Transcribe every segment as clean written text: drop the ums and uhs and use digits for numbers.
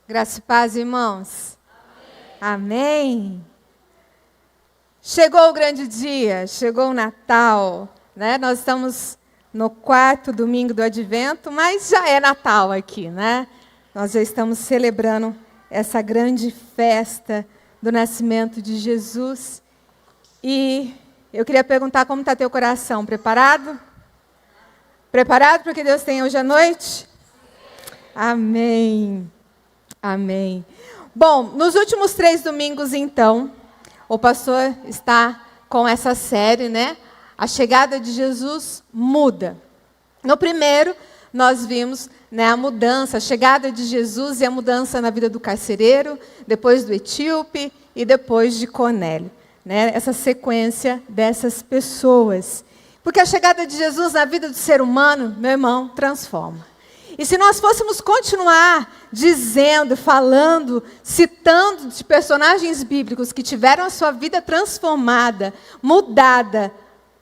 Graça e paz, irmãos. Amém. Chegou o grande dia, chegou o Natal, né? Nós estamos no 4º domingo do Advento, mas já é Natal aqui, né? Nós já estamos celebrando essa grande festa do nascimento de Jesus. E eu queria perguntar como está teu coração, preparado? Preparado para o que Deus tem hoje à noite? Amém. Amém. Bom, nos últimos 3 domingos, então, o pastor está com essa série, né? A chegada de Jesus muda. No primeiro, nós vimos, né, a mudança, a chegada de Jesus e a mudança na vida do carcereiro, depois do etíope e depois de Cornélio, né? Essa sequência dessas pessoas. Porque a chegada de Jesus na vida do ser humano, meu irmão, transforma. E se nós fôssemos continuar dizendo, falando, citando de personagens bíblicos que tiveram a sua vida transformada, mudada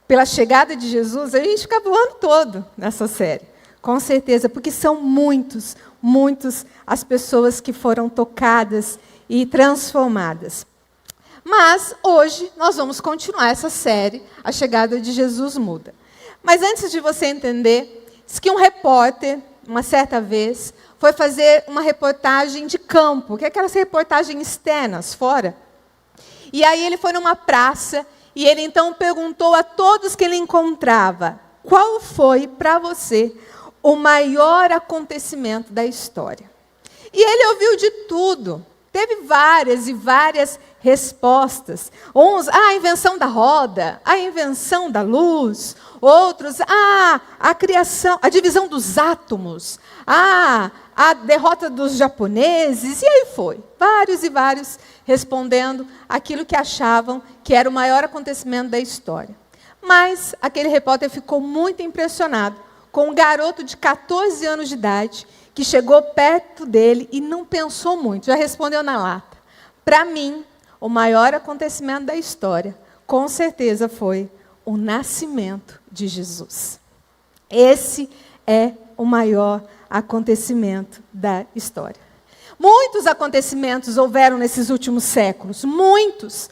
pela chegada de Jesus, a gente fica o ano todo nessa série. Com certeza, porque são muitos as pessoas que foram tocadas e transformadas. Mas hoje nós vamos continuar essa série, A Chegada de Jesus Muda. Mas antes de você entender, diz que um repórter, uma certa vez, foi fazer uma reportagem de campo, que é aquelas reportagens externas, fora. E aí ele foi numa praça, e ele então perguntou a todos que ele encontrava, qual foi para você o maior acontecimento da história? E ele ouviu de tudo. Teve várias e várias respostas. Uns, a invenção da roda, a invenção da luz. Outros, a criação, a divisão dos átomos, a derrota dos japoneses. E aí foi. Vários e vários respondendo aquilo que achavam que era o maior acontecimento da história. Mas aquele repórter ficou muito impressionado com um garoto de 14 anos de idade que chegou perto dele e não pensou muito, já respondeu na lata. Para mim, o maior acontecimento da história, com certeza, foi o nascimento de Jesus. Esse é o maior acontecimento da história. Muitos acontecimentos houveram nesses últimos séculos, muitos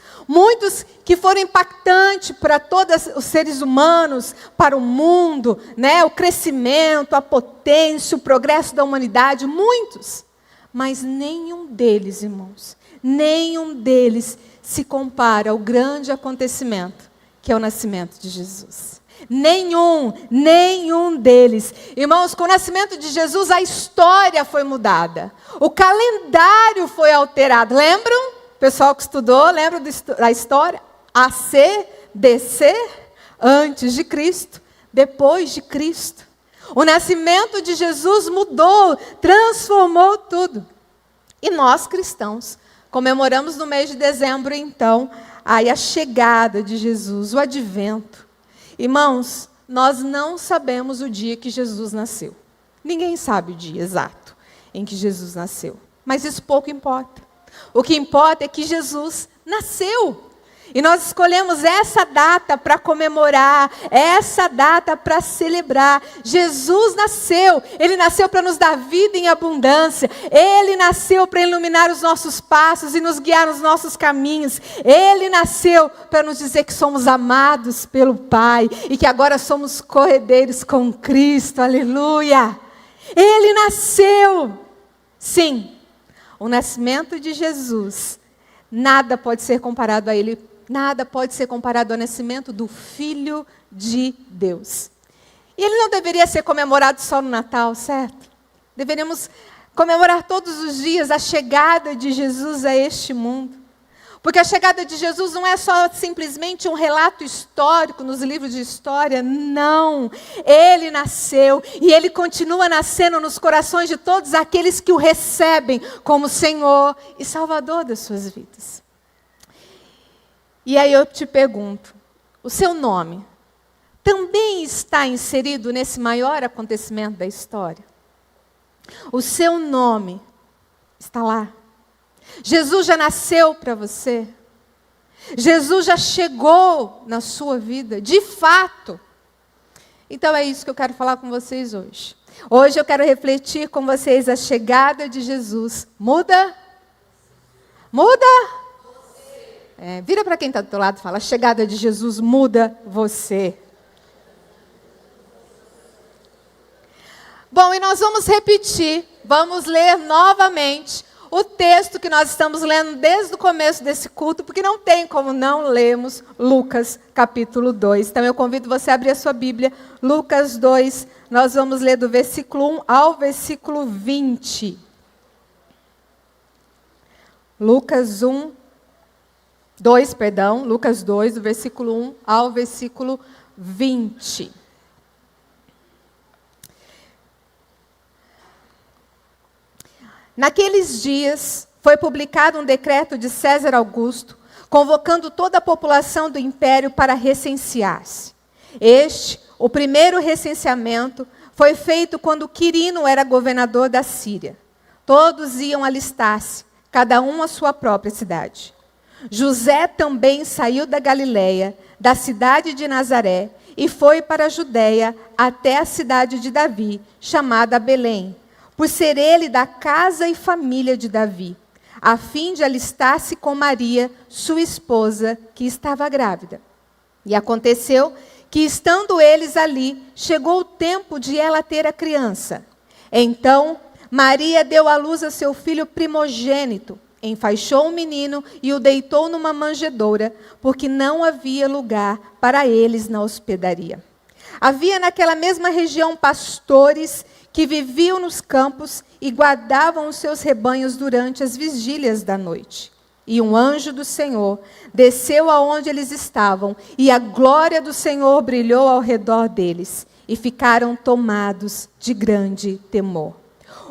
que foram impactantes para todos os seres humanos, para o mundo, né? O crescimento, a potência, o progresso da humanidade, muitos. Mas nenhum deles, irmãos, nenhum deles se compara ao grande acontecimento, que é o nascimento de Jesus. Nenhum deles. Irmãos, com o nascimento de Jesus, a história foi mudada. O calendário foi alterado. Lembram? O pessoal que estudou, lembra da história? AC, DC, antes de Cristo, depois de Cristo. O nascimento de Jesus mudou, transformou tudo. E nós, cristãos, comemoramos no mês de dezembro, então, aí a chegada de Jesus, o advento. Irmãos, nós não sabemos o dia que Jesus nasceu. Ninguém sabe o dia exato em que Jesus nasceu. Mas isso pouco importa. O que importa é que Jesus nasceu. E nós escolhemos essa data para comemorar, essa data para celebrar. Jesus nasceu. Ele nasceu para nos dar vida em abundância. Ele nasceu para iluminar os nossos passos e nos guiar nos nossos caminhos. Ele nasceu para nos dizer que somos amados pelo Pai e que agora somos co-herdeiros com Cristo. Aleluia! Ele nasceu. Sim, o nascimento de Jesus, nada pode ser comparado a ele. Nada pode ser comparado ao nascimento do Filho de Deus. E ele não deveria ser comemorado só no Natal, certo? Deveríamos comemorar todos os dias a chegada de Jesus a este mundo. Porque a chegada de Jesus não é só simplesmente um relato histórico nos livros de história, não. Ele nasceu e ele continua nascendo nos corações de todos aqueles que o recebem como Senhor e Salvador das suas vidas. E aí eu te pergunto, o seu nome também está inserido nesse maior acontecimento da história? O seu nome está lá. Jesus já nasceu para você. Jesus já chegou na sua vida, de fato. Então é isso que eu quero falar com vocês hoje. Hoje eu quero refletir com vocês a chegada de Jesus. Muda? Muda? Vira para quem está do teu lado e fala, a chegada de Jesus muda você. Bom, e nós vamos repetir, vamos ler novamente o texto que nós estamos lendo desde o começo desse culto, porque não tem como não lermos Lucas capítulo 2. Então eu convido você a abrir a sua Bíblia, Lucas 2, nós vamos ler do versículo 1 ao versículo 20. Lucas 2, do versículo 1 ao versículo 20. Naqueles dias, foi publicado um decreto de César Augusto, convocando toda a população do império para recensear-se. O primeiro recenseamento, foi feito quando Quirino era governador da Síria. Todos iam alistar-se, cada um à sua própria cidade. José também saiu da Galileia, da cidade de Nazaré, e foi para a Judéia até a cidade de Davi, chamada Belém, por ser ele da casa e família de Davi, a fim de alistar-se com Maria, sua esposa, que estava grávida. E aconteceu que, estando eles ali, chegou o tempo de ela ter a criança. Então, Maria deu à luz a seu filho primogênito, enfaixou o menino e o deitou numa manjedoura, porque não havia lugar para eles na hospedaria. Havia naquela mesma região pastores que viviam nos campos e guardavam os seus rebanhos durante as vigílias da noite. E um anjo do Senhor desceu aonde eles estavam, e a glória do Senhor brilhou ao redor deles, e ficaram tomados de grande temor.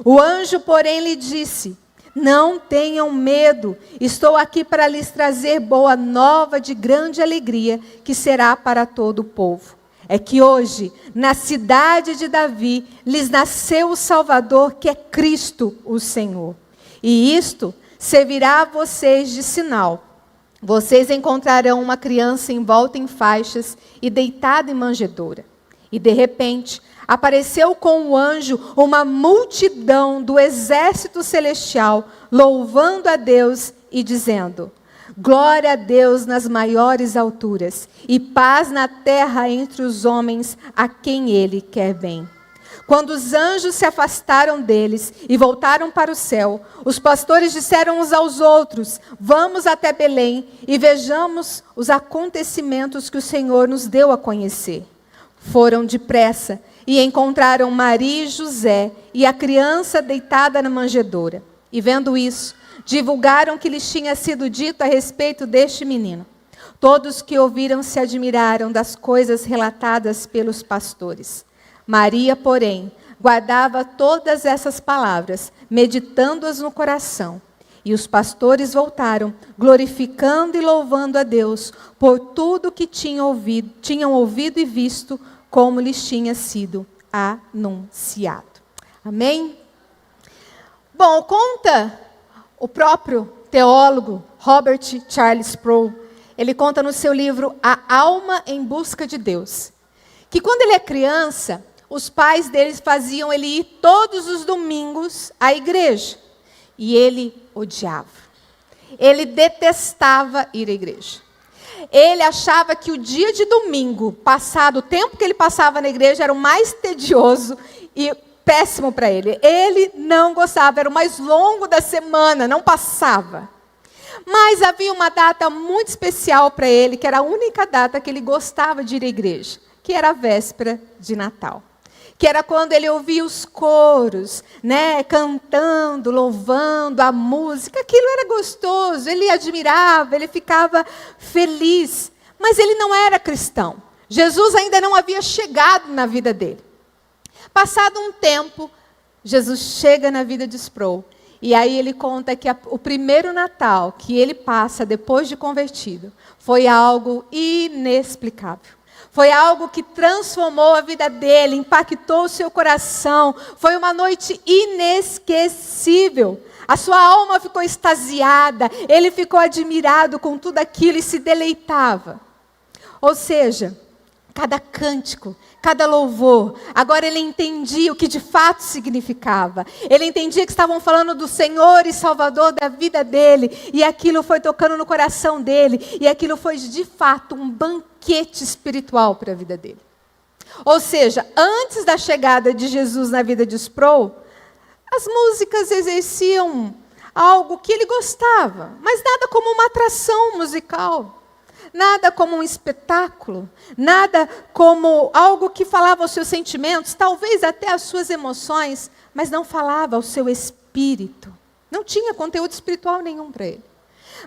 O anjo, porém, lhe disse: não tenham medo, estou aqui para lhes trazer boa nova de grande alegria, que será para todo o povo. É que hoje, na cidade de Davi, lhes nasceu o Salvador, que é Cristo, o Senhor. E isto servirá a vocês de sinal. Vocês encontrarão uma criança envolta em faixas e deitada em manjedoura. E de repente, apareceu com o anjo uma multidão do exército celestial, louvando a Deus e dizendo: glória a Deus nas maiores alturas, e paz na terra entre os homens a quem Ele quer bem. Quando os anjos se afastaram deles e voltaram para o céu, os pastores disseram uns aos outros: vamos até Belém e vejamos os acontecimentos que o Senhor nos deu a conhecer. Foram depressa e encontraram Maria e José e a criança deitada na manjedoura. E vendo isso, divulgaram o que lhes tinha sido dito a respeito deste menino. Todos que ouviram se admiraram das coisas relatadas pelos pastores. Maria, porém, guardava todas essas palavras, meditando-as no coração. E os pastores voltaram, glorificando e louvando a Deus por tudo que tinham ouvido e visto, como lhes tinha sido anunciado. Amém? Bom, conta o próprio teólogo Robert Charles Sproul, ele conta no seu livro A Alma em Busca de Deus, que quando ele é criança, os pais dele faziam ele ir todos os domingos à igreja. E ele odiava. Ele detestava ir à igreja. Ele achava que o dia de domingo, passado, o tempo que ele passava na igreja, era o mais tedioso e péssimo para ele. Ele não gostava, era o mais longo da semana, não passava. Mas havia uma data muito especial para ele, que era a única data que ele gostava de ir à igreja, que era a véspera de Natal. Que era quando ele ouvia os coros, né, cantando, louvando a música. Aquilo era gostoso, ele admirava, ele ficava feliz. Mas ele não era cristão. Jesus ainda não havia chegado na vida dele. Passado um tempo, Jesus chega na vida de Sproul. E aí ele conta que o primeiro Natal que ele passa depois de convertido foi algo inexplicável. Foi algo que transformou a vida dele, impactou o seu coração. Foi uma noite inesquecível. A sua alma ficou extasiada, ele ficou admirado com tudo aquilo e se deleitava. Ou seja, cada cântico, cada louvor. Agora ele entendia o que de fato significava. Ele entendia que estavam falando do Senhor e Salvador da vida dele. E aquilo foi tocando no coração dele. E aquilo foi de fato um banquete espiritual para a vida dele. Ou seja, antes da chegada de Jesus na vida de Sproul, as músicas exerciam algo que ele gostava, mas nada como uma atração musical, nada como um espetáculo, nada como algo que falava aos seus sentimentos, talvez até às suas emoções, mas não falava ao seu espírito. Não tinha conteúdo espiritual nenhum para ele.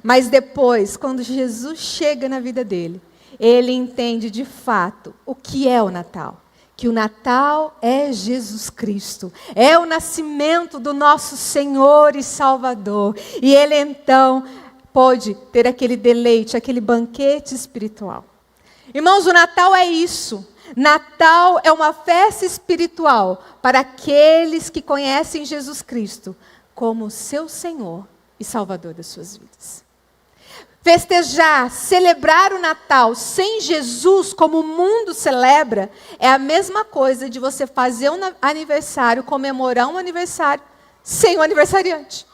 Mas depois, quando Jesus chega na vida dele, ele entende de fato o que é o Natal. Que o Natal é Jesus Cristo. É o nascimento do nosso Senhor e Salvador. E ele então pôde ter aquele deleite, aquele banquete espiritual. Irmãos, o Natal é isso. Natal é uma festa espiritual para aqueles que conhecem Jesus Cristo como seu Senhor e Salvador das suas vidas. Festejar, celebrar o Natal sem Jesus, como o mundo celebra, é a mesma coisa de você fazer um aniversário, comemorar um aniversário, sem o aniversariante.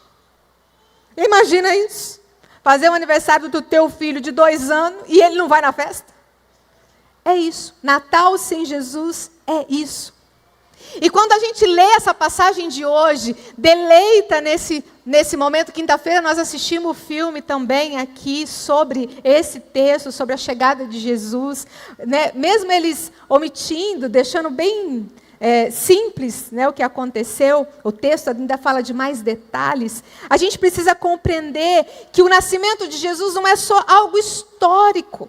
Imagina isso. Fazer um aniversário do teu filho de 2 anos e ele não vai na festa. É isso. Natal sem Jesus é isso. E quando a gente lê essa passagem de hoje, deleita nesse momento, quinta-feira nós assistimos o filme também aqui sobre esse texto, sobre a chegada de Jesus, né? Mesmo eles omitindo, deixando bem simples, né, o que aconteceu, o texto ainda fala de mais detalhes, a gente precisa compreender que o nascimento de Jesus não é só algo histórico.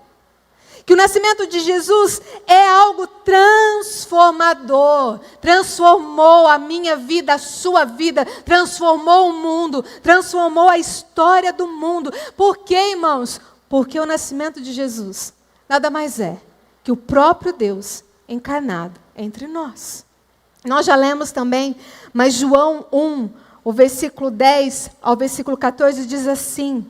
Que o nascimento de Jesus é algo transformador. Transformou a minha vida, a sua vida. Transformou o mundo. Transformou a história do mundo. Por quê, irmãos? Porque o nascimento de Jesus nada mais é que o próprio Deus encarnado entre nós. Nós já lemos também, mas João 1, o versículo 10 ao versículo 14 diz assim: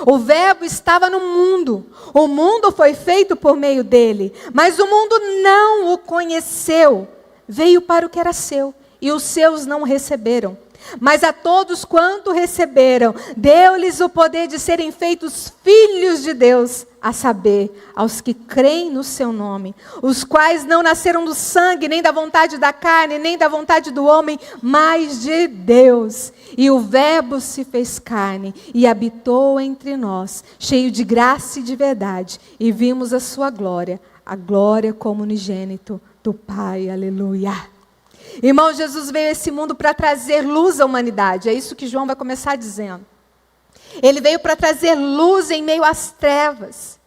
o verbo estava no mundo, o mundo foi feito por meio dele, mas o mundo não o conheceu. Veio para o que era seu, e os seus não o receberam. Mas a todos quanto receberam, deu-lhes o poder de serem feitos filhos de Deus, a saber, aos que creem no seu nome, os quais não nasceram do sangue, nem da vontade da carne, nem da vontade do homem, mas de Deus. E o verbo se fez carne e habitou entre nós, cheio de graça e de verdade, e vimos a sua glória, a glória como unigênito do Pai. Aleluia. Irmão, Jesus veio a esse mundo para trazer luz à humanidade. É isso que João vai começar dizendo. Ele veio para trazer luz em meio às trevas.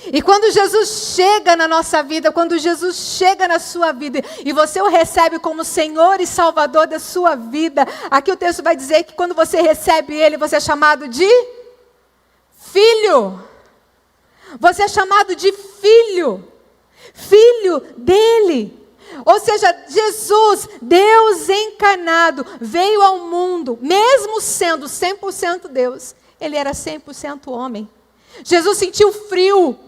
E quando Jesus chega na nossa vida, quando Jesus chega na sua vida, e você o recebe como Senhor e Salvador da sua vida, aqui o texto vai dizer que quando você recebe Ele, você é chamado de filho. Você é chamado de filho. Filho dele. Ou seja, Jesus, Deus encarnado, veio ao mundo, mesmo sendo 100% Deus, ele era 100% homem. Jesus sentiu frio,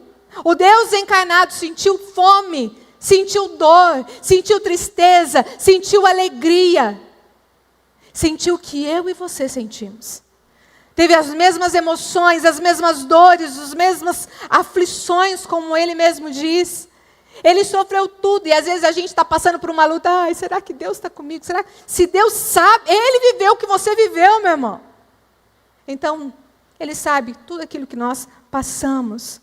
o Deus encarnado sentiu fome, sentiu dor, sentiu tristeza, sentiu alegria, sentiu o que eu e você sentimos. Teve as mesmas emoções, as mesmas dores, as mesmas aflições, como ele mesmo diz. Ele sofreu tudo, e às vezes a gente está passando por uma luta. Ai, será que Deus está comigo? Será? Se Deus sabe, Ele viveu o que você viveu, meu irmão. Então, Ele sabe tudo aquilo que nós passamos.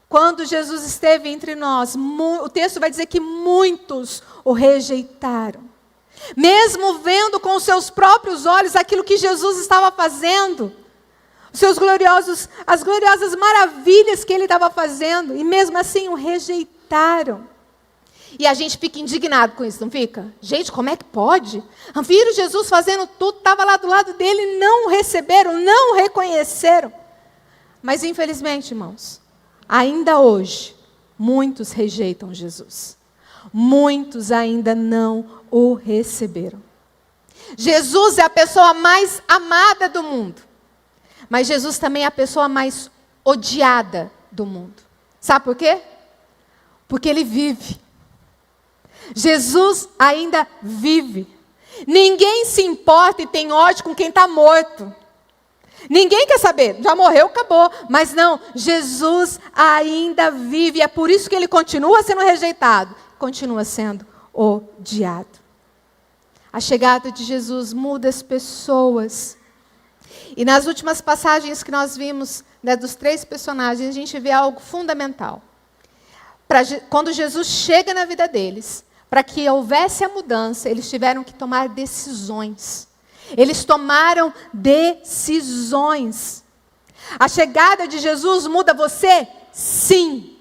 Quando Jesus esteve entre nós, o texto vai dizer que muitos o rejeitaram. Mesmo vendo com os seus próprios olhos aquilo que Jesus estava fazendo, as gloriosas maravilhas que Ele estava fazendo, e mesmo assim o rejeitaram. E a gente fica indignado com isso, não fica? Gente, como é que pode? Viram Jesus fazendo tudo, estava lá do lado dele, não o receberam, não o reconheceram. Mas infelizmente, irmãos, ainda hoje, muitos rejeitam Jesus. Muitos ainda não o receberam. Jesus é a pessoa mais amada do mundo. Mas Jesus também é a pessoa mais odiada do mundo. Sabe por quê? Porque Ele vive. Jesus ainda vive. Ninguém se importa e tem ódio com quem está morto. Ninguém quer saber, já morreu, acabou. Mas não, Jesus ainda vive. É por isso que Ele continua sendo rejeitado, continua sendo odiado. A chegada de Jesus muda as pessoas. E nas últimas passagens que nós vimos, né, dos 3 personagens, a gente vê algo fundamental. Quando Jesus chega na vida deles, para que houvesse a mudança, eles tiveram que tomar decisões. Eles tomaram decisões. A chegada de Jesus muda você? Sim.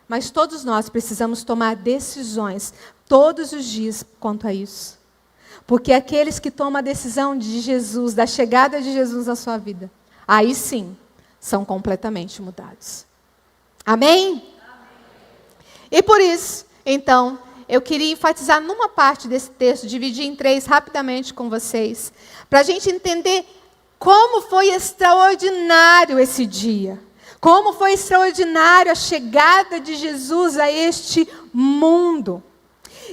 Mas todos nós precisamos tomar decisões todos os dias quanto a isso. Porque aqueles que tomam a decisão de Jesus, da chegada de Jesus na sua vida, aí sim, são completamente mudados. Amém? Amém. E por isso, então, eu queria enfatizar numa parte desse texto, dividir em 3 rapidamente com vocês, para a gente entender como foi extraordinário esse dia. Como foi extraordinário a chegada de Jesus a este mundo.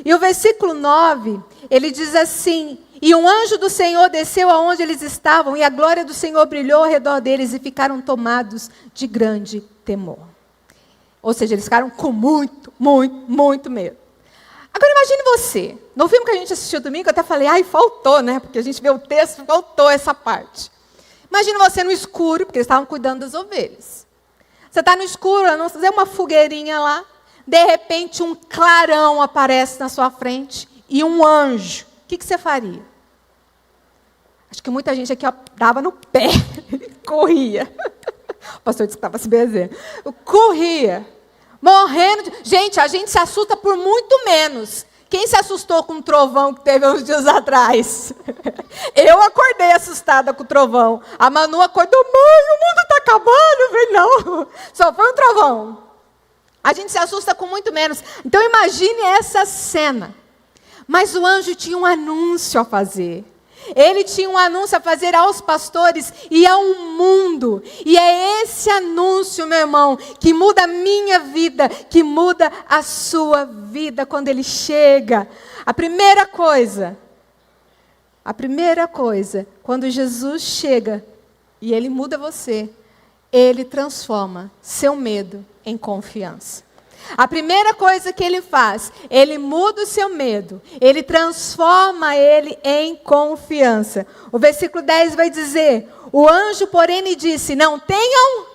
E o versículo 9, ele diz assim: e um anjo do Senhor desceu aonde eles estavam, e a glória do Senhor brilhou ao redor deles, e ficaram tomados de grande temor. Ou seja, eles ficaram com muito, muito, muito medo. Agora imagine você, no filme que a gente assistiu domingo, eu até falei, ai, faltou, né? Porque a gente vê o texto, faltou essa parte. Imagine você no escuro, porque eles estavam cuidando das ovelhas. Você está no escuro, não fazer uma fogueirinha lá, de repente um clarão aparece na sua frente e um anjo. O que você faria? Acho que muita gente aqui dava no pé, corria. O pastor disse que estava se benzendo. Corria, morrendo de... Gente, a gente se assusta por muito menos. Quem se assustou com o trovão que teve uns dias atrás? Eu acordei assustada com o trovão. A Manu acordou, mãe, o mundo está acabando. Eu falei, não, só foi um trovão. A gente se assusta com muito menos. Então imagine essa cena. Mas o anjo tinha um anúncio a fazer. Ele tinha um anúncio a fazer aos pastores e ao mundo. E é esse anúncio, meu irmão, que muda a minha vida, que muda a sua vida quando ele chega. A primeira coisa, quando Jesus chega e ele muda você, ele transforma seu medo em confiança. A primeira coisa que ele faz, ele muda o seu medo, ele transforma ele em confiança. O versículo 10 vai dizer, o anjo, porém, lhe disse, não tenham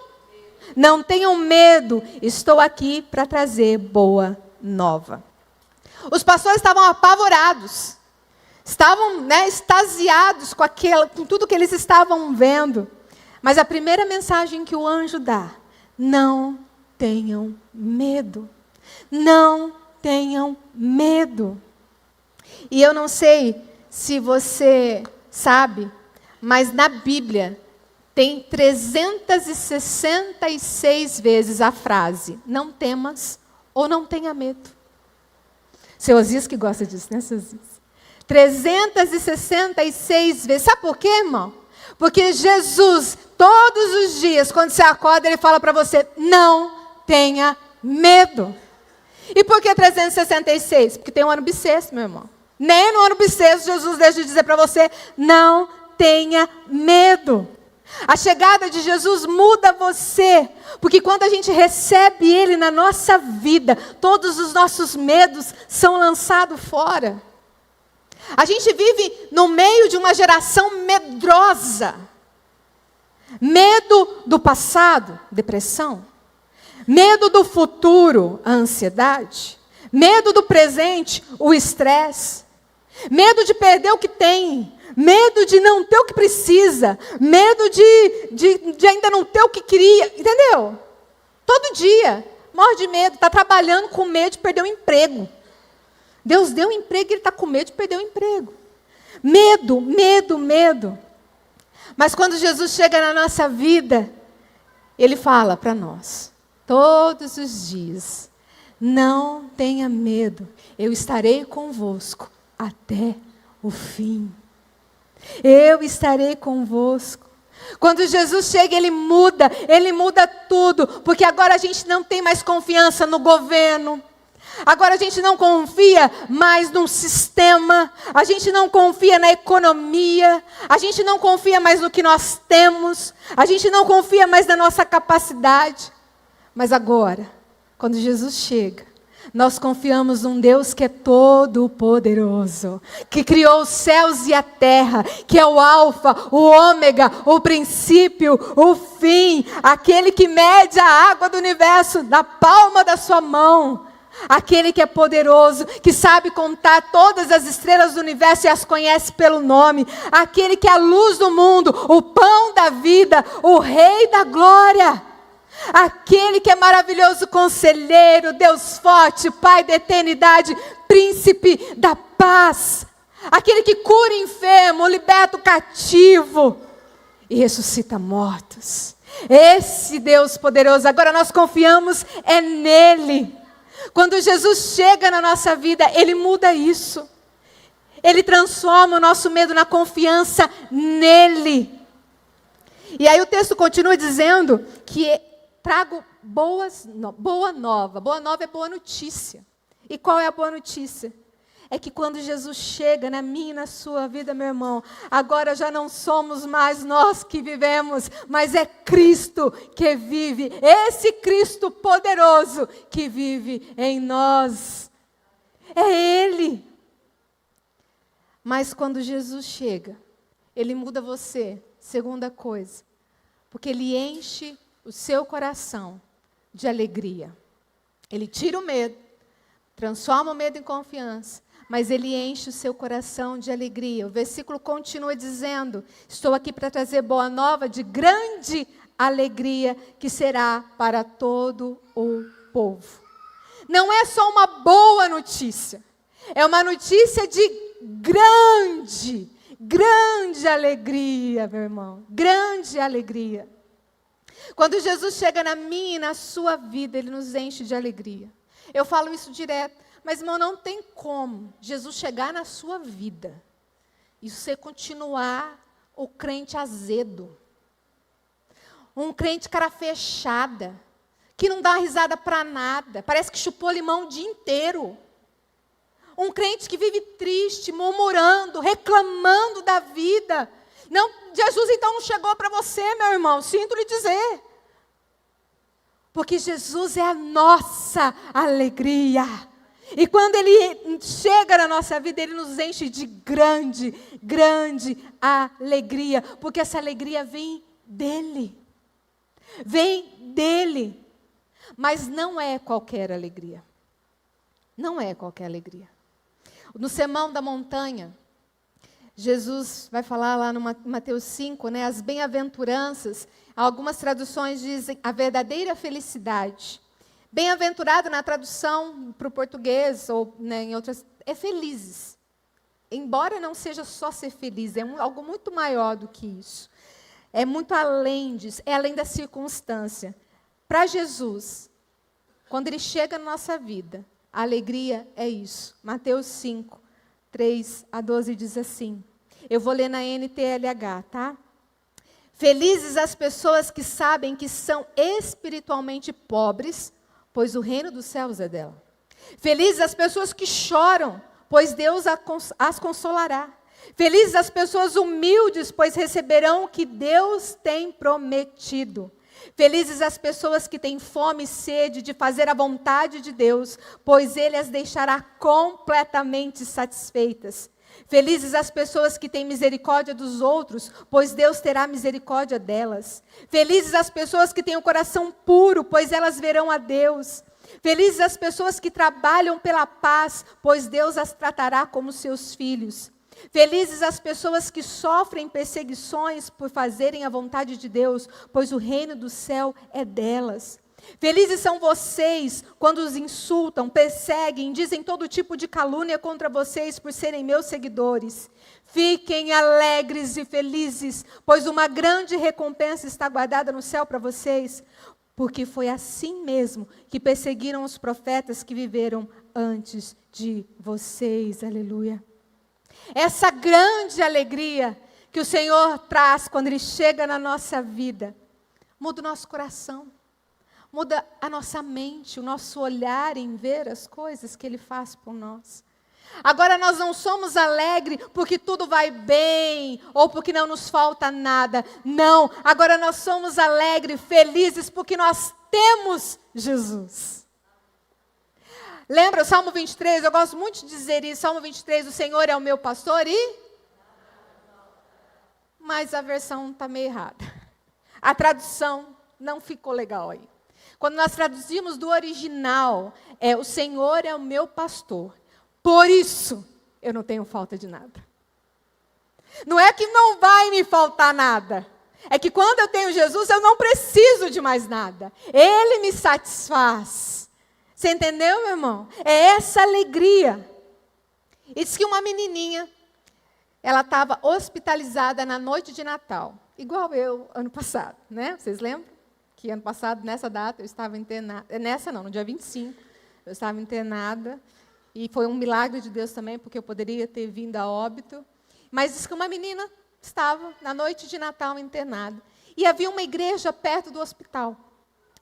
medo, estou aqui para trazer boa nova. Os pastores estavam apavorados, estavam, extasiados com tudo que eles estavam vendo. Mas a primeira mensagem que o anjo dá, não tenham medo. Não tenham medo. E eu não sei se você sabe, mas na Bíblia tem 366 vezes a frase, não temas ou não tenha medo. Seu Osias que gosta disso, né, seu Osias? 366 vezes. Sabe por quê, irmão? Porque Jesus, todos os dias, quando você acorda, ele fala para você, não tenha medo. E por que 366? Porque tem um ano bissexto, meu irmão. Nem no ano bissexto Jesus deixa de dizer para você, não tenha medo. A chegada de Jesus muda você. Porque quando a gente recebe Ele na nossa vida, todos os nossos medos são lançados fora. A gente vive no meio de uma geração medrosa. Medo do passado, depressão. Medo do futuro, a ansiedade. Medo do presente, o estresse. Medo de perder o que tem. Medo de não ter o que precisa. Medo de ainda não ter o que queria. Entendeu? Todo dia, morre de medo. Está trabalhando com medo de perder o emprego. Deus deu um emprego e ele está com medo de perder o emprego. Medo, medo, medo. Mas quando Jesus chega na nossa vida, Ele fala para nós, todos os dias, não tenha medo, eu estarei convosco até o fim. Eu estarei convosco. Quando Jesus chega, Ele muda tudo, porque agora a gente não tem mais confiança no governo, agora a gente não confia mais num sistema, a gente não confia na economia, a gente não confia mais no que nós temos, a gente não confia mais na nossa capacidade. Mas agora, quando Jesus chega, nós confiamos num Deus que é todo poderoso, que criou os céus e a terra, que é o alfa, o ômega, o princípio, o fim, aquele que mede a água do universo na palma da sua mão, aquele que é poderoso, que sabe contar todas as estrelas do universo e as conhece pelo nome, aquele que é a luz do mundo, o pão da vida, o rei da glória. Aquele que é maravilhoso conselheiro, Deus forte, Pai da eternidade, príncipe da paz. Aquele que cura enfermo, liberta o cativo e ressuscita mortos. Esse Deus poderoso, agora nós confiamos nele. Quando Jesus chega na nossa vida, Ele muda isso. Ele transforma o nosso medo na confiança nele. E aí o texto continua dizendo que trago boa nova. Boa nova é boa notícia. E qual é a boa notícia? É que quando Jesus chega na minha e na sua vida, meu irmão, agora já não somos mais nós que vivemos, mas é Cristo que vive. Esse Cristo poderoso que vive em nós. É Ele. Mas quando Jesus chega, Ele muda você. Segunda coisa, porque Ele enche o seu coração de alegria. Ele tira o medo, transforma o medo em confiança, mas Ele enche o seu coração de alegria. O versículo continua dizendo: estou aqui para trazer boa nova de grande alegria, que será para todo o povo. Não é só uma boa notícia, é uma notícia de grande alegria, meu irmão, grande alegria. Quando Jesus chega na minha e na sua vida, Ele nos enche de alegria. Eu falo isso direto, mas irmão, não tem como Jesus chegar na sua vida e você continuar o crente azedo, um crente cara fechada, que não dá uma risada para nada, parece que chupou limão o dia inteiro. Um crente que vive triste, murmurando, reclamando da vida. Não, Jesus então não chegou para você, meu irmão, sinto lhe dizer. Porque Jesus é a nossa alegria. E quando Ele chega na nossa vida, Ele nos enche de grande alegria. Porque essa alegria vem dEle. Vem dEle. Mas não é qualquer alegria. Não é qualquer alegria. No Sermão da Montanha, Jesus vai falar lá no Mateus 5, né, as bem-aventuranças. Algumas traduções dizem a verdadeira felicidade. Bem-aventurado na tradução para o português, ou né, em outras, é felizes. Embora não seja só ser feliz, é algo muito maior do que isso. É muito além disso, é além da circunstância. Para Jesus, quando Ele chega na nossa vida, a alegria é isso. Mateus 5, 3 a 12 diz assim. Eu vou ler na NTLH, tá? Felizes as pessoas que sabem que são espiritualmente pobres, pois o reino dos céus é dela. Felizes as pessoas que choram, pois Deus as consolará. Felizes as pessoas humildes, pois receberão o que Deus tem prometido. Felizes as pessoas que têm fome e sede de fazer a vontade de Deus, pois Ele as deixará completamente satisfeitas. Felizes as pessoas que têm misericórdia dos outros, pois Deus terá misericórdia delas. Felizes as pessoas que têm o coração puro, pois elas verão a Deus. Felizes as pessoas que trabalham pela paz, pois Deus as tratará como seus filhos. Felizes as pessoas que sofrem perseguições por fazerem a vontade de Deus, pois o reino do céu é delas. Felizes são vocês quando os insultam, perseguem, dizem todo tipo de calúnia contra vocês por serem meus seguidores. Fiquem alegres e felizes, pois uma grande recompensa está guardada no céu para vocês, porque foi assim mesmo que perseguiram os profetas que viveram antes de vocês. Aleluia. Essa grande alegria que o Senhor traz quando Ele chega na nossa vida, muda o nosso coração, muda a nossa mente, o nosso olhar em ver as coisas que Ele faz por nós. Agora nós não somos alegres porque tudo vai bem, ou porque não nos falta nada. Não, agora nós somos alegres, felizes, porque nós temos Jesus. Lembra o Salmo 23? Eu gosto muito de dizer isso, Salmo 23, o Senhor é o meu pastor e... Mas a versão está meio errada. A tradução não ficou legal aí. Quando nós traduzimos do original, o Senhor é o meu pastor. Por isso, eu não tenho falta de nada. Não é que não vai me faltar nada. É que quando eu tenho Jesus, eu não preciso de mais nada. Ele me satisfaz. Você entendeu, meu irmão? É essa alegria. E diz que uma menininha, ela estava hospitalizada na noite de Natal. Igual eu, ano passado, né? Vocês lembram? Que ano passado, nessa data, eu estava internada. Nessa não, no dia 25. Eu estava internada. E foi um milagre de Deus também, porque eu poderia ter vindo a óbito. Mas diz que uma menina estava, na noite de Natal, internada. E havia uma igreja perto do hospital.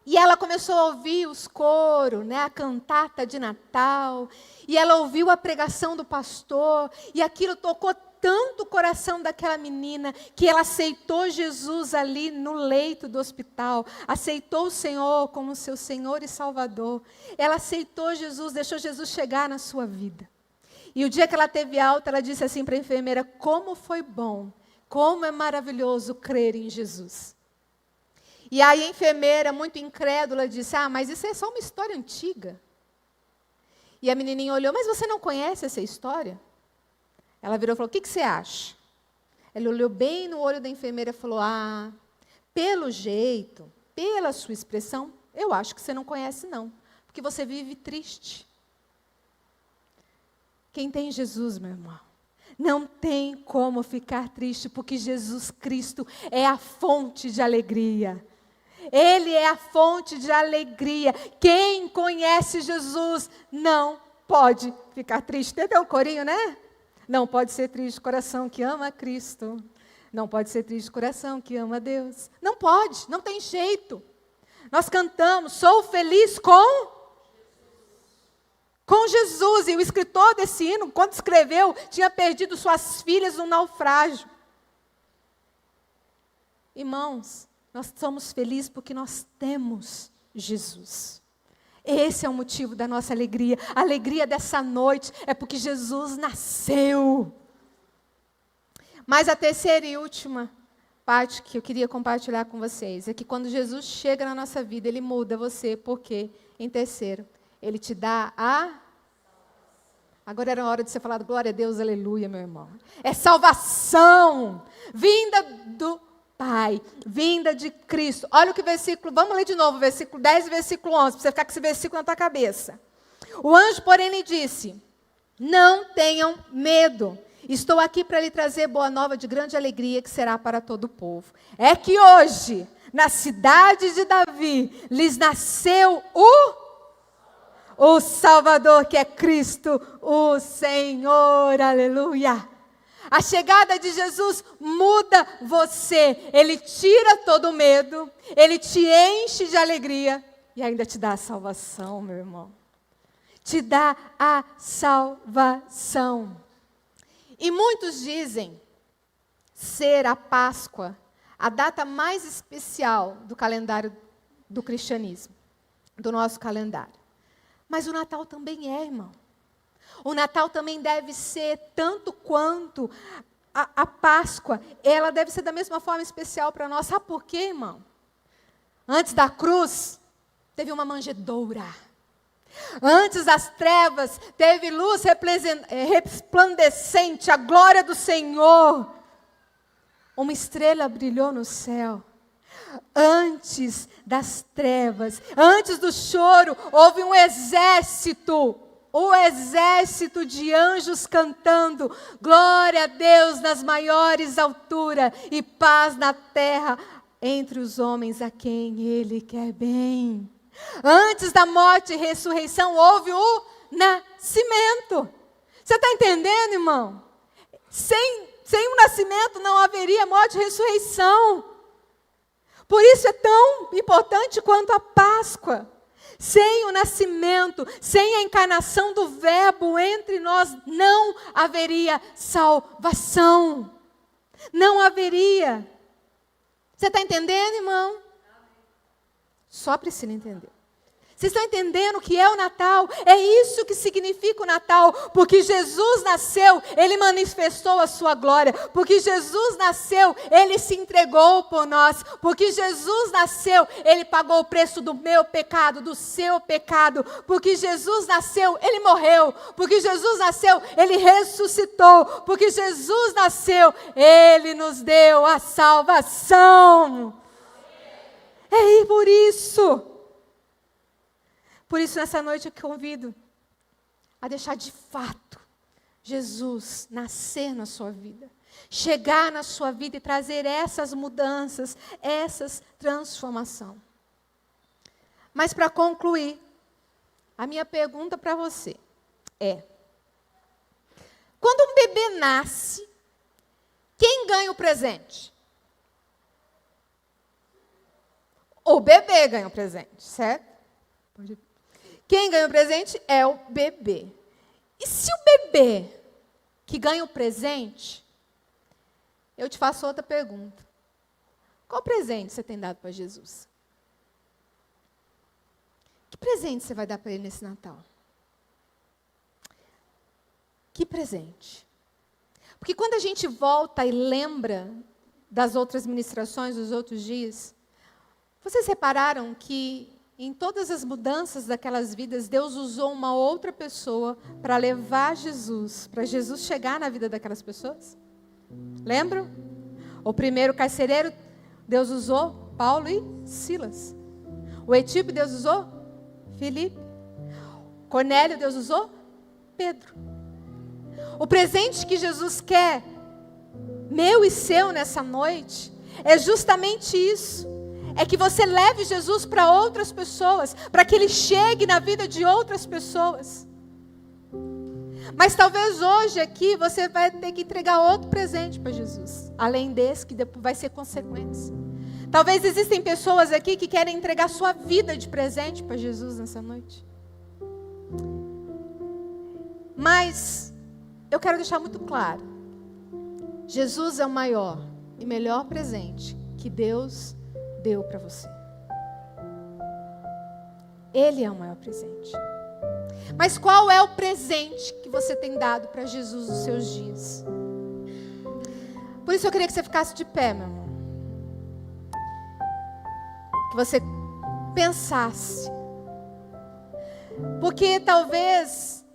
E ela começou a ouvir os coros, né, a cantata de Natal. E ela ouviu a pregação do pastor. E aquilo tocou tanto o coração daquela menina, que ela aceitou Jesus ali no leito do hospital, aceitou o Senhor como seu Senhor e Salvador. Ela aceitou Jesus, deixou Jesus chegar na sua vida. E o dia que ela teve alta, ela disse assim para a enfermeira: como foi bom, como é maravilhoso crer em Jesus. E aí a enfermeira, muito incrédula, disse: mas isso é só uma história antiga. E a menininha olhou: mas você não conhece essa história? Ela virou e falou: o que você acha? Ela olhou bem no olho da enfermeira e falou: pelo jeito, pela sua expressão, eu acho que você não conhece não, porque você vive triste. Quem tem Jesus, meu irmão, não tem como ficar triste, porque Jesus Cristo é a fonte de alegria. Ele é a fonte de alegria. Quem conhece Jesus não pode ficar triste. Entendeu o corinho, né? Não pode ser triste o coração que ama Cristo. Não pode ser triste o coração que ama Deus. Não pode, não tem jeito. Nós cantamos: sou feliz com Jesus. E o escritor desse hino, quando escreveu, tinha perdido suas filhas num naufrágio. Irmãos, nós somos felizes porque nós temos Jesus. Esse é o motivo da nossa alegria. A alegria dessa noite é porque Jesus nasceu. Mas a terceira e última parte que eu queria compartilhar com vocês é que quando Jesus chega na nossa vida, Ele muda você, porque, em terceiro, Ele te dá a... Agora era a hora de você falar glória a Deus, aleluia, meu irmão. É salvação, vinda do Pai, vinda de Cristo. Olha o que versículo, vamos ler de novo, versículo 10 e versículo 11, para você ficar com esse versículo na tua cabeça. O anjo, porém, lhe disse: não tenham medo, estou aqui para lhe trazer boa nova de grande alegria, que será para todo o povo. É que hoje, na cidade de Davi, lhes nasceu o Salvador, que é Cristo, o Senhor, aleluia. A chegada de Jesus muda você. Ele tira todo o medo, Ele te enche de alegria e ainda te dá a salvação, meu irmão. Te dá a salvação. E muitos dizem ser a Páscoa a data mais especial do calendário do cristianismo, do nosso calendário. Mas o Natal também é, irmão. O Natal também deve ser, tanto quanto a Páscoa, ela deve ser da mesma forma especial para nós. Sabe por quê, irmão? Antes da cruz, teve uma manjedoura. Antes das trevas, teve luz resplandecente, a glória do Senhor. Uma estrela brilhou no céu. Antes das trevas, antes do choro, houve um exército. O exército de anjos cantando: glória a Deus nas maiores alturas e paz na terra entre os homens a quem Ele quer bem. Antes da morte e ressurreição houve o nascimento. Você está entendendo, irmão? Sem o nascimento não haveria morte e ressurreição. Por isso é tão importante quanto a Páscoa. Sem o nascimento, sem a encarnação do Verbo entre nós, não haveria salvação. Não haveria. Você está entendendo, irmão? Só a Priscila entendeu. Vocês estão entendendo o que é o Natal? É isso que significa o Natal. Porque Jesus nasceu, Ele manifestou a sua glória. Porque Jesus nasceu, Ele se entregou por nós. Porque Jesus nasceu, Ele pagou o preço do meu pecado, do seu pecado. Porque Jesus nasceu, Ele morreu. Porque Jesus nasceu, Ele ressuscitou. Porque Jesus nasceu, Ele nos deu a salvação. É por isso. Por isso, nessa noite eu convido a deixar de fato Jesus nascer na sua vida. Chegar na sua vida e trazer essas mudanças, essas transformações. Mas para concluir, a minha pergunta para você é: quando um bebê nasce, quem ganha o presente? O bebê ganha o presente, certo? Quem ganha o presente é o bebê. E se o bebê que ganha o presente, eu te faço outra pergunta. Qual presente você tem dado para Jesus? Que presente você vai dar para Ele nesse Natal? Que presente? Porque quando a gente volta e lembra das outras ministrações, dos outros dias, vocês repararam que em todas as mudanças daquelas vidas, Deus usou uma outra pessoa para levar Jesus, para Jesus chegar na vida daquelas pessoas? Lembram? O primeiro carcereiro, Deus usou Paulo e Silas. O etíope, Deus usou Filipe. Cornélio, Deus usou Pedro. O presente que Jesus quer, meu e seu nessa noite, é justamente isso. É que você leve Jesus para outras pessoas, para que Ele chegue na vida de outras pessoas. Mas talvez hoje aqui você vai ter que entregar outro presente para Jesus, além desse que depois vai ser consequência. Talvez existem pessoas aqui que querem entregar sua vida de presente para Jesus nessa noite. Mas eu quero deixar muito claro, Jesus é o maior e melhor presente que Deus deu para você. Ele é o maior presente. Mas qual é o presente que você tem dado para Jesus nos seus dias? Por isso eu queria que você ficasse de pé, meu irmão. Que você pensasse. Porque talvez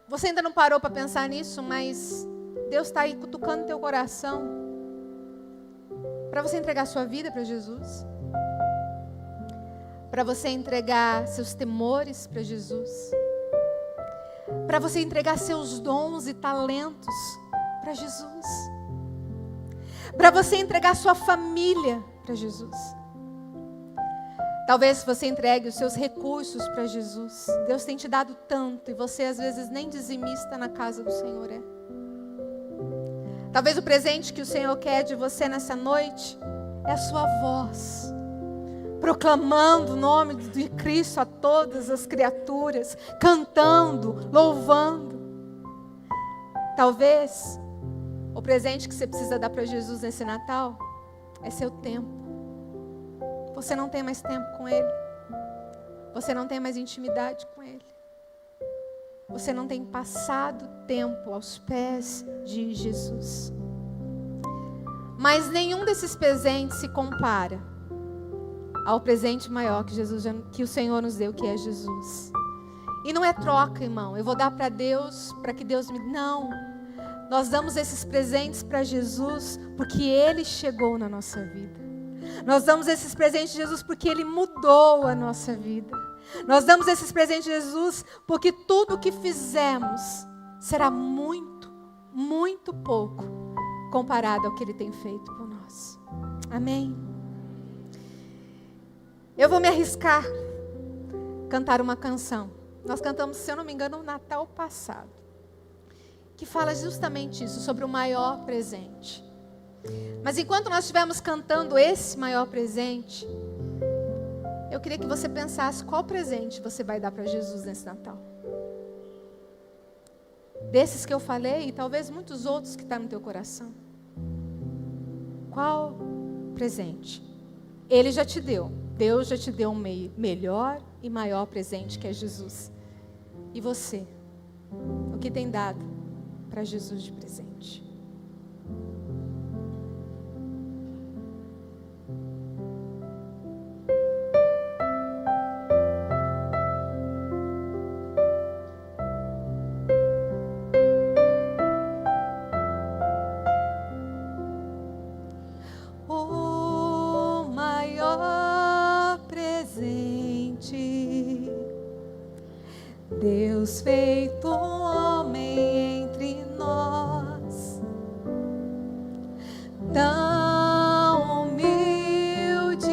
você ainda não parou para pensar nisso, mas Deus está aí cutucando teu coração para você entregar sua vida para Jesus, para você entregar seus temores para Jesus, para você entregar seus dons e talentos para Jesus, para você entregar sua família para Jesus. Talvez você entregue os seus recursos para Jesus. Deus tem te dado tanto e você às vezes nem dizimista na casa do Senhor é. Talvez o presente que o Senhor quer de você nessa noite é a sua voz, proclamando o nome de Cristo a todas as criaturas, cantando, louvando. Talvez o presente que você precisa dar para Jesus nesse Natal é seu tempo. Você não tem mais tempo com Ele. Você não tem mais intimidade com Ele. Você não tem passado tempo aos pés de Jesus. Mas nenhum desses presentes se compara ao presente maior que o Senhor nos deu, que é Jesus. E não é troca, irmão. Eu vou dar para Deus, para que Deus me... Não. Nós damos esses presentes para Jesus porque Ele chegou na nossa vida. Nós damos esses presentes de Jesus porque Ele mudou a nossa vida. Nós damos esses presentes de Jesus porque tudo o que fizemos será muito, muito pouco comparado ao que Ele tem feito por nós. Amém? Eu vou me arriscar a cantar uma canção. Nós cantamos, se eu não me engano, no Natal passado. que fala justamente isso, sobre o maior presente. Mas enquanto nós estivermos cantando esse maior presente, eu queria que você pensasse qual presente você vai dar para Jesus nesse Natal. Desses que eu falei e talvez muitos outros que estão no teu coração. Qual presente? Ele já te deu. Deus já te deu um melhor e maior presente, que é Jesus. E você? O que tem dado para Jesus de presente? O maior presente, Deus feito homem entre nós, tão humildemente,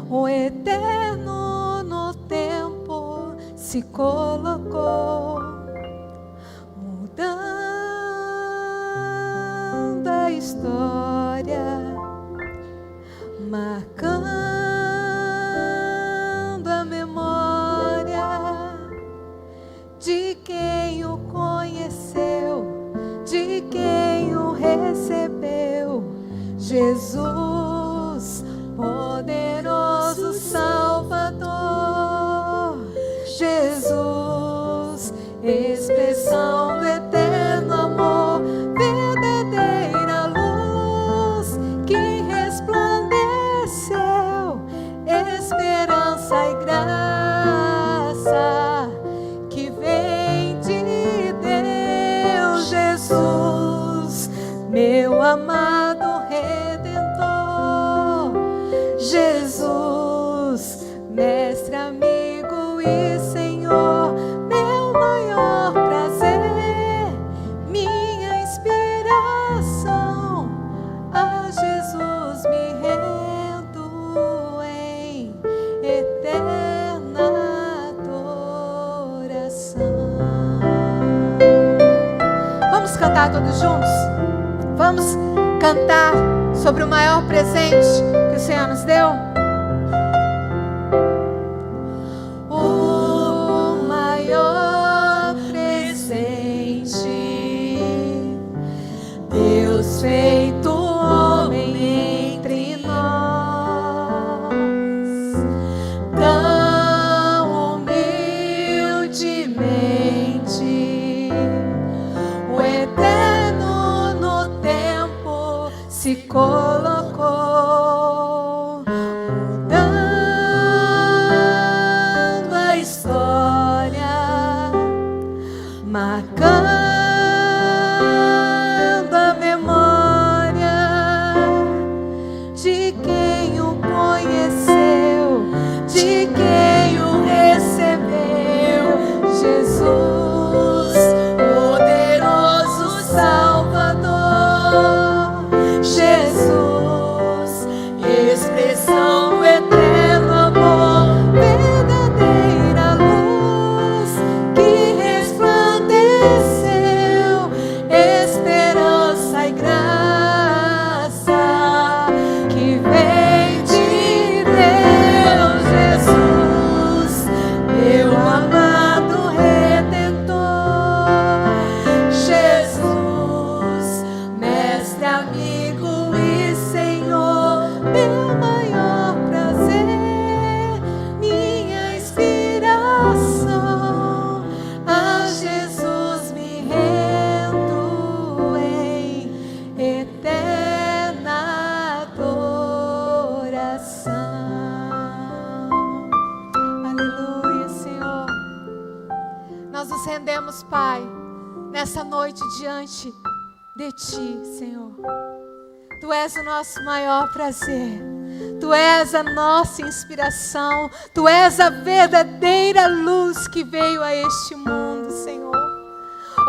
o eterno no tempo se colocou, mudando a história, marcando a memória de quem o conheceu, de quem o recebeu. Jesus, poderoso Salvador. Jesus, expressão do eterno amor, verdadeira luz que resplandeceu, esperança e graça que vem de Deus. Jesus, meu amado Redentor. Jesus, mestre, amigo e Senhor, meu maior prazer, minha inspiração. A Jesus me rendo em eterna adoração. Vamos cantar todos juntos? Vamos cantar sobre o maior presente que o Senhor nos deu? O maior presente, Deus feito homem entre nós, tão humildemente, o eterno no tempo se colocou, mudando a história, marcando a memória de quem o conheceu, de quem o recebeu. Jesus, poderoso Salvador. Jesus, expressão do eterno amor, verdadeira luz que resplandeceu, esperança e graça que vem de Deus. Jesus, meu amado Redentor. Jesus, mestre, amigo e Senhor, meu maior prazer, minha inspiração. A Jesus me rendo em eterna adoração. Aleluia, Senhor. Nós nos rendemos, Pai, nessa noite diante de Ti, Senhor. Tu és o nosso maior prazer. Tu és a nossa inspiração. Tu és a verdadeira luz que veio a este mundo, Senhor.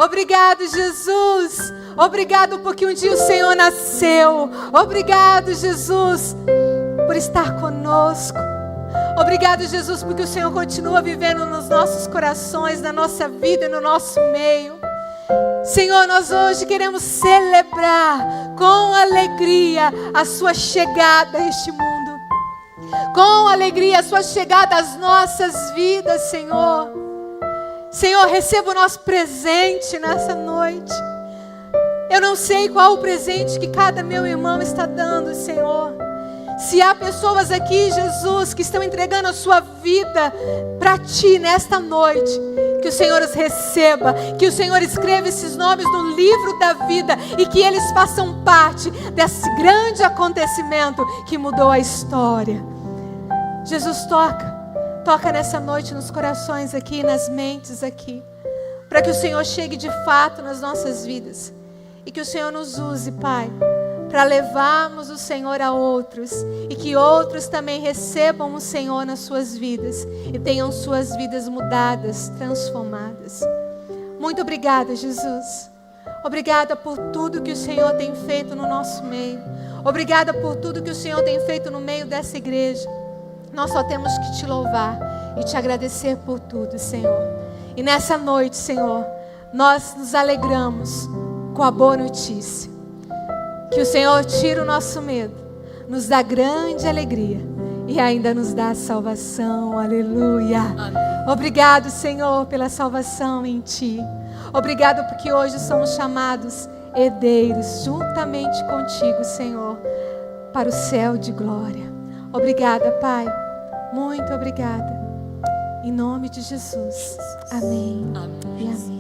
Obrigado, Jesus. Obrigado porque um dia o Senhor nasceu. Obrigado, Jesus, por estar conosco. Obrigado, Jesus, porque o Senhor continua vivendo nos nossos corações, na nossa vida e no nosso meio. Senhor, nós hoje queremos celebrar com alegria a sua chegada a este mundo. Com alegria a sua chegada às nossas vidas, Senhor. Senhor, receba o nosso presente nessa noite. Eu não sei qual o presente que cada meu irmão está dando, Senhor. Se há pessoas aqui, Jesus, que estão entregando a sua vida para Ti nesta noite, que o Senhor os receba, que o Senhor escreva esses nomes no livro da vida e que eles façam parte desse grande acontecimento que mudou a história. Jesus, toca nessa noite nos corações aqui, nas mentes aqui, para que o Senhor chegue de fato nas nossas vidas e que o Senhor nos use, Pai, para levarmos o Senhor a outros e que outros também recebam o Senhor nas suas vidas e tenham suas vidas mudadas, transformadas. Muito obrigada, Jesus. Obrigada por tudo que o Senhor tem feito no nosso meio. Obrigada por tudo que o Senhor tem feito no meio dessa igreja. Nós só temos que Te louvar e Te agradecer por tudo, Senhor. E nessa noite, Senhor, nós nos alegramos com a boa notícia. Que o Senhor tira o nosso medo, nos dá grande alegria e ainda nos dá salvação. Aleluia. Amém. Obrigado, Senhor, pela salvação em Ti. Obrigado porque hoje somos chamados herdeiros juntamente contigo, Senhor, para o céu de glória. Obrigada, Pai. Muito obrigada. Em nome de Jesus. Amém. Amém. E amém.